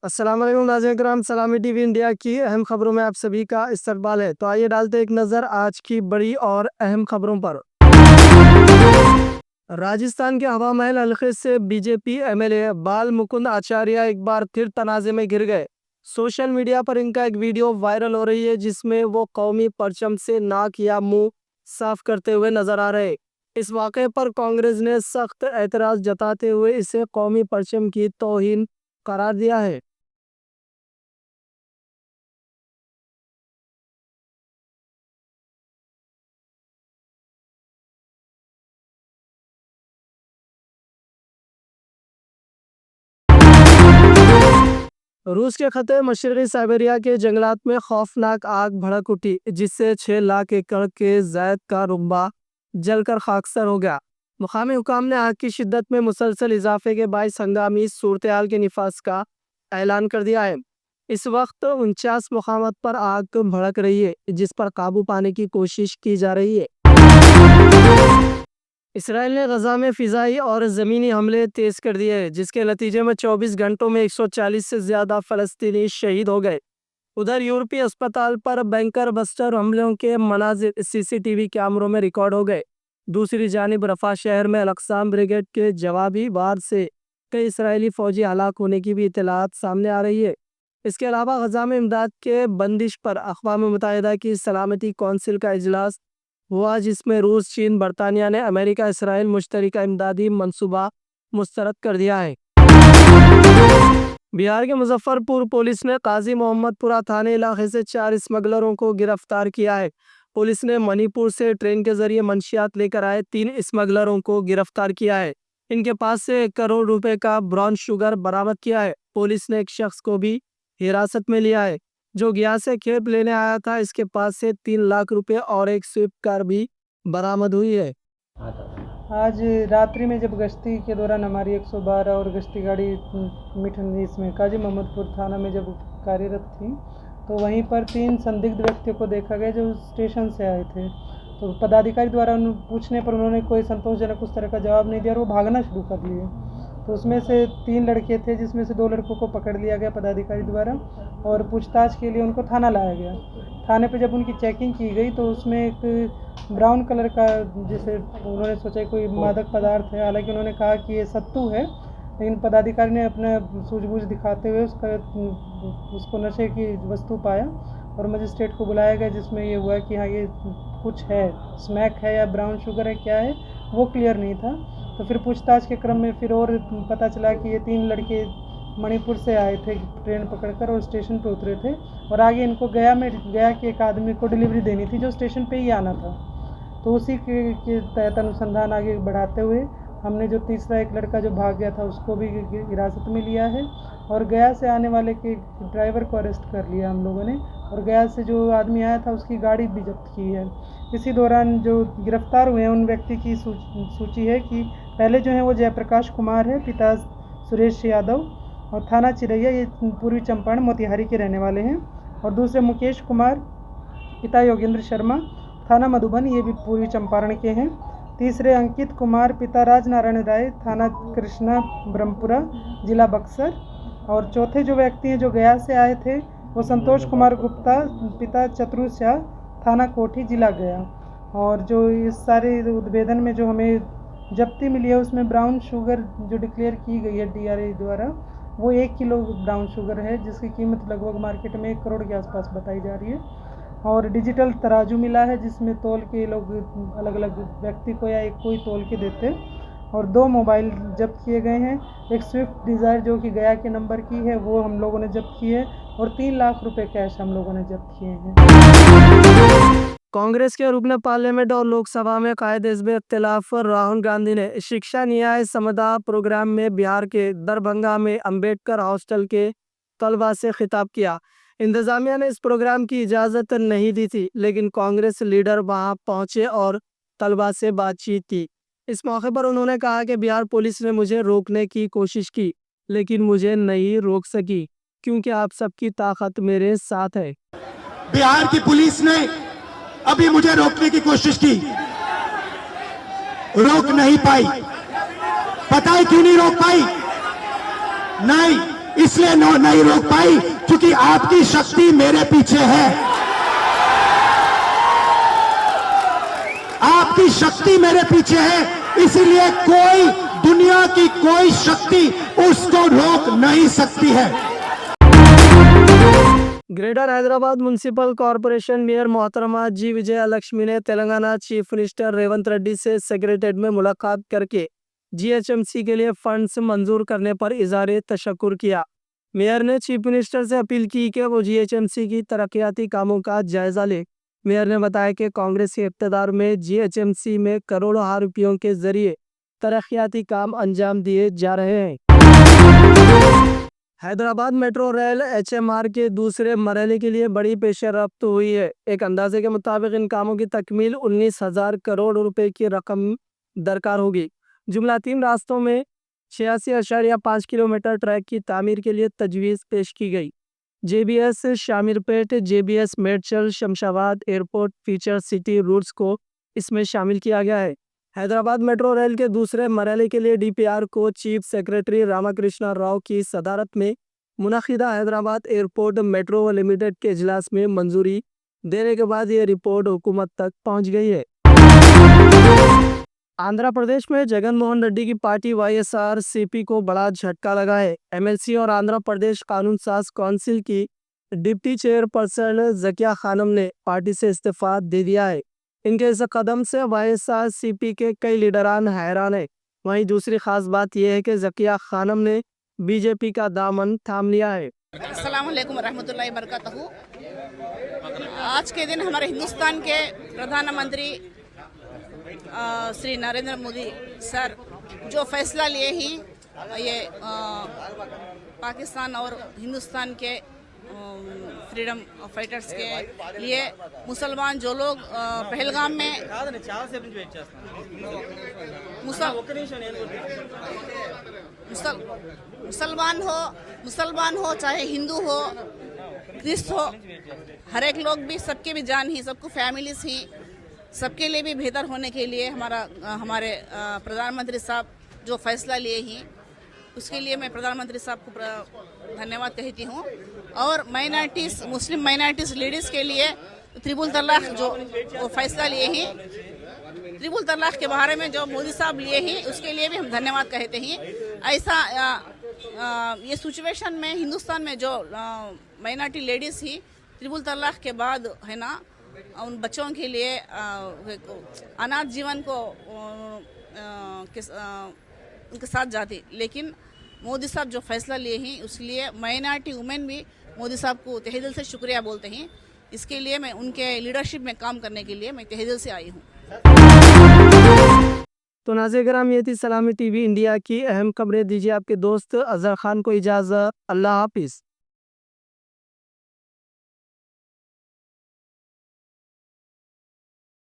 अस्सलाम वालेकुम नाज़रीन किराम, सलामी टीवी इंडिया की अहम खबरों में आप सभी का इस्तकबाल है। तो आइए डालते एक नज़र आज की बड़ी और अहम खबरों पर। राजस्थान के हवा महल हल्के से बीजेपी एमएलए बाल मुकुंद आचार्य एक बार फिर तनाज़े में घिर गए। सोशल मीडिया पर इनका एक वीडियो वायरल हो रही है जिसमें वो कौमी परचम से नाक या मुंह साफ करते हुए नजर आ रहे। इस वाक़े पर कांग्रेस ने सख्त एतराज़ जताते हुए इसे कौमी परचम की तौहीन करार दिया है। रूस के खते मशरक़ी साइबेरिया के जंगलात में खौफनाक आग भड़क उठी जिससे 6 लाख एकड़ के ज़ैद का रकबा जलकर खाकसर हो गया। मुकामी हुकाम ने आग की शिद्दत में मुसलसल इजाफे के बायस हंगामी सूरत-ए-हाल के निफाज का ऐलान कर दिया है। इस वक्त 49 मकामात पर आग भड़क रही है जिस पर काबू पाने की कोशिश की जा रही है। इसराइल ने गजा में फ़िज़ाई और ज़मीनी हमले तेज़ कर दिए हैं जिसके नतीजे में 24 घंटों में 140 से ज़्यादा फ़लस्तीनी शहीद हो गए। उधर यूरोपीय अस्पताल पर बैंकर बस्टर हमलों के मनाजिर सीसीटीवी कैमरों में रिकॉर्ड हो गए। दूसरी जानिब रफा शहर में अल-अक़साम ब्रिगेड के जवाबी वार से कई इसराइली फ़ौजी हलाक होने की भी इत्तलात सामने आ रही है। इसके अलावा गजा में इमदाद के बंदिश पर अक़वाम मुत्तहिदा की सलामती कौंसिल का इजलास हुआ जिसमें रूस, चीन, बरतानिया ने अमेरिका इसराइल मुश्तरका इमदादी मंसूबा मुस्तरद कर दिया है। बिहार के मुजफ्फरपुर पुलिस ने काजी मोहम्मदपुरा थाने इलाके से 4 स्मगलरों को गिरफ्तार किया है। पुलिस ने मणिपुर से ट्रेन के जरिए मंशियात लेकर आए 3 स्मगलरों को गिरफ्तार किया है। इनके पास से 1 करोड़ रुपए का ब्राउन शुगर बरामद किया है। पुलिस ने एक शख्स को भी हिरासत में लिया है जो गया से खेप लेने आया था। इसके पास से 3 लाख रुपए और एक स्विफ्ट कार भी बरामद हुई है। आज रात्रि में जब गश्ती के दौरान हमारी 112 और गश्ती गाड़ी इसमें काजी मोहम्मदपुर थाना में जब कार्यरत थी तो वहीं पर 3 संदिग्ध व्यक्तियों को देखा गया जो स्टेशन से आए थे। तो पदाधिकारी द्वारा पूछने पर उन्होंने कोई संतोषजनक उस तरह का जवाब नहीं दिया और वो भागना शुरू कर लिए। तो उसमें से 3 लड़के थे जिसमें से 2 लड़कों को पकड़ लिया गया पदाधिकारी द्वारा और पूछताछ के लिए उनको थाना लाया गया। थाने पे जब उनकी चेकिंग की गई तो उसमें एक ब्राउन कलर का, जैसे उन्होंने सोचा कोई मादक पदार्थ है, हालांकि उन्होंने कहा कि ये सत्तू है, लेकिन पदाधिकारी ने अपना सूझबूझ दिखाते हुए उसको नशे की वस्तु पाया और मजिस्ट्रेट को बुलाया गया जिसमें ये हुआ कि हाँ ये कुछ है, स्मैक है या ब्राउन शुगर है, क्या है वो क्लियर नहीं था। तो फिर पूछताछ के क्रम में फिर और पता चला कि ये 3 लड़के मणिपुर से आए थे ट्रेन पकड़कर और स्टेशन पे उतरे थे और आगे इनको गया के एक आदमी को डिलीवरी देनी थी जो स्टेशन पे ही आना था। तो उसी के तहत अनुसंधान आगे बढ़ाते हुए हमने जो तीसरा एक लड़का जो भाग गया था उसको भी हिरासत में लिया है और गया से आने वाले के ड्राइवर को अरेस्ट कर लिया हम लोगों ने और गया से जो आदमी आया था उसकी गाड़ी भी जब्त की है। इसी दौरान जो गिरफ्तार हुए हैं उन व्यक्ति की सूची है कि पहले जो है वो जयप्रकाश कुमार है, पिता सुरेश यादव और थाना चिरैया, ये पूर्वी चंपारण मोतिहारी के रहने वाले हैं। और दूसरे मुकेश कुमार, पिता योगेंद्र शर्मा, थाना मधुबन, ये भी पूर्वी चंपारण के हैं। तीसरे अंकित कुमार, पिता राजनारायण राय, थाना कृष्णा ब्रह्मपुरा, जिला बक्सर। और चौथे जो व्यक्ति हैं जो गया से आए थे वो संतोष कुमार गुप्ता, पिता चतुर शाह, थाना कोठी, जिला गया। और जो इस सारे उद्भेदन में जो हमें जब्ती मिली है उसमें ब्राउन शुगर जो डिक्लेयर की गई है डीआरआई द्वारा वो 1 किलो ब्राउन शुगर है जिसकी कीमत लगभग मार्केट में 1 करोड़ के आसपास बताई जा रही है। और डिजिटल तराजू मिला है जिसमें तोल के लोग अलग अलग व्यक्ति को या एक कोई तोल के देते। और 2 मोबाइल जब्त किए गए हैं, एक स्विफ्ट डिज़ायर जो कि गया के नंबर की है वो हम लोगों ने जब्त की है और 3 लाख रुपए कैश हम लोगों ने जब्त किए हैं। कांग्रेस के रुकन पार्लियामेंट और लोकसभा में कायदे हिज़्ब इख्तिलाफ राहुल गांधी ने शिक्षा न्याय समता प्रोग्राम में बिहार के दरभंगा में अंबेडकर हॉस्टल के तलबा से खिताब किया। इंतजामिया ने इस प्रोग्राम की इजाज़त नहीं दी थी लेकिन कांग्रेस लीडर वहां पहुंचे और तलबा से बातचीत की। इस मौके पर उन्होंने कहा कि बिहार पुलिस ने मुझे रोकने की कोशिश की लेकिन मुझे नहीं रोक सकी क्योंकि आप सबकी ताकत मेरे साथ है। बिहार की पुलिस ने अभी मुझे रोकने की कोशिश की, रोक नहीं पाई। पता है क्यों नहीं रोक पाई? नहीं, इसलिए नहीं रोक पाई क्योंकि आपकी शक्ति मेरे पीछे है। आपकी शक्ति मेरे पीछे है, इसीलिए कोई दुनिया की कोई शक्ति उसको रोक नहीं सकती है। Greater Hyderabad municipal corporation mayor मोहतरमा जी विजया लक्ष्मी ने तेलंगाना चीफ मिनिस्टर रेवंत रेड्डी से सेक्रेटेरिएट में मुलाकात करके जीएचएमसी के लिए फंड्स मंजूर करने पर इज़हार तशक्कुर किया। मेयर ने चीफ मिनिस्टर से अपील की कि वो जीएचएमसी की तरक्याती कामों का जायजा ले। मेयर ने बताया कि कांग्रेस के इक़्तिदार में जीएचएमसी में करोड़ों रुपयों के जरिए तरक्याती काम अंजाम दिए जा रहे हैं। हैदराबाद मेट्रो रेल एचएमआर के दूसरे मरहले के लिए बड़ी पेशरफ्त हुई है। एक अंदाजे के मुताबिक इन कामों की तकमील 19,000 करोड़ रुपए की रकम दरकार होगी। जुमला 3 रास्तों में 86.5 किलोमीटर ट्रैक की तामीर के लिए तजवीज़ पेश की गई। JBS Shamirpet, JBS Medchal, Shamshabad airport feature city routes को इसमें शामिल किया गया है। हैदराबाद मेट्रो रेल के दूसरे मरहले के लिए डीपीआर को चीफ सेक्रेटरी रामाकृष्णा राव की सदारत में मुनक़िदा हैदराबाद एयरपोर्ट मेट्रो लिमिटेड के इजलास में मंजूरी देने के बाद ये रिपोर्ट हुकूमत तक पहुंच गई है। आंध्र प्रदेश में जगन मोहन रेड्डी की पार्टी वाईएसआरसीपी को बड़ा झटका लगा है। एमएलसी और आंध्र प्रदेश कानून साज काउंसिल की डिप्टी चेयरपर्सन जकिया खानम ने पार्टी से इस्तीफा दे दिया है। इनके इस कदम से वाईएसआरसीपी के कई लीडरान हैरान है। वहीं दूसरी खास बात यह है कि जकिया खानम ने बीजेपी का दामन थाम लिया है। अस्सलाम वालेकुम रहमतुल्लाहि बरकातहू। आज के दिन हमारे हिंदुस्तान के प्रधानमंत्री श्री नरेंद्र मोदी सर जो फैसला लिए ही ये पाकिस्तान और हिंदुस्तान के फ्रीडम फाइटर्स के लिए मुसलमान जो लोग पहलगाम में मुसलमान हो चाहे हिंदू हो क्रिस्त हो, हर एक लोग भी सबके भी जान ही, सबको फैमिलीज ही, सबके लिए भी बेहतर होने के लिए हमारे प्रधानमंत्री साहब जो फैसला लिए ही, उसके लिए मैं प्रधानमंत्री साहब को धन्यवाद कहती हूँ। और माइनॉरिटीज़, मुस्लिम माइनॉरिटीज़ लेडीज़ के लिए त्रिपुल तलाक जो फैसला लिए ही, त्रिपुल तलाक के बारे में जो मोदी साहब लिए ही, उसके लिए भी हम धन्यवाद कहते हैं। ऐसा ये सिचुएशन में हिंदुस्तान में जो माइनॉरिटी लेडीज़ ही त्रिपुल तलाक के बाद है ना, उन बच्चों के लिए अनाथ जीवन को उनके साथ जाती, लेकिन मोदी साहब जो फैसला लिए हैं उसलिए माइनॉरिटी वुमेन भी मोदी साहब को तहे दिल से शुक्रिया बोलते हैं। इसके लिए मैं उनके लीडरशिप में काम करने के लिए मैं तहे दिल से आई हूँ। तो नाज़रीन किराम, ये थी सलामी टीवी इंडिया की अहम खबरें। दीजिए आपके दोस्त अजहर खान को इजाज़त। अल्लाह हाफिज़।